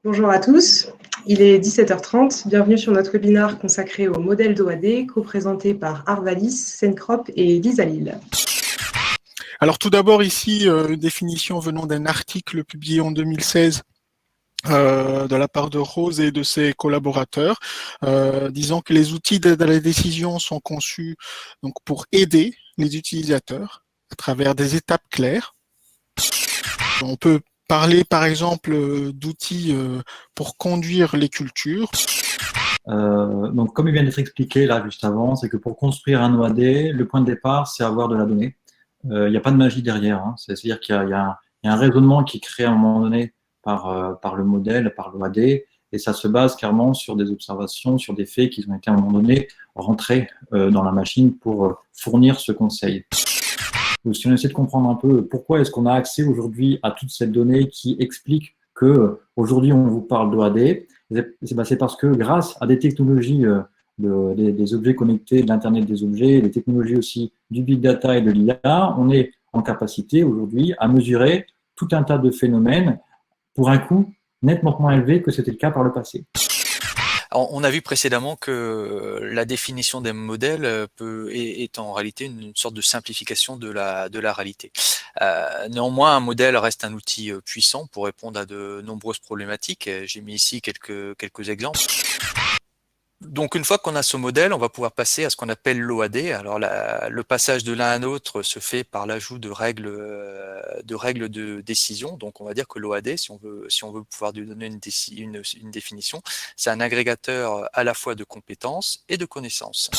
Bonjour à tous, il est 17h30, bienvenue sur notre webinaire consacré au modèle d'OAD, co-présenté par Arvalis, Sencrop et Lisa Lille. Alors tout d'abord ici, une définition venant d'un article publié en 2016 de la part de Rose et de ses collaborateurs, disant que les outils d'aide à la décision sont conçus donc, pour aider les utilisateurs à travers des étapes claires. On peut parler par exemple d'outils pour conduire les cultures. Donc, comme il vient d'être expliqué là juste avant, c'est que pour construire un OAD, le point de départ, c'est avoir de la donnée. Il n'y a pas de magie derrière. Hein. C'est-à-dire qu'il y a un raisonnement qui est créé à un moment donné par le modèle, par l'OAD, et ça se base clairement sur des observations, sur des faits qui ont été à un moment donné rentrés dans la machine pour fournir ce conseil. Donc, si on essaie de comprendre un peu pourquoi est-ce qu'on a accès aujourd'hui à toute cette donnée qui explique que aujourd'hui on vous parle d'OAD, c'est parce que grâce à des technologies des objets connectés, de l'Internet des objets, des technologies aussi du big data et de l'IA, on est en capacité aujourd'hui à mesurer tout un tas de phénomènes pour un coût nettement moins élevé que c'était le cas par le passé. Alors, on a vu précédemment que la définition des modèles est en réalité une sorte de simplification de la réalité. Néanmoins, un modèle reste un outil puissant pour répondre à de nombreuses problématiques. J'ai mis ici quelques exemples. Donc, une fois qu'on a ce modèle, on va pouvoir passer à ce qu'on appelle l'OAD. Alors, le passage de l'un à l'autre se fait par l'ajout de règles de décision. Donc, on va dire que l'OAD, si on veut pouvoir lui donner une définition, c'est un agrégateur à la fois de compétences et de connaissances.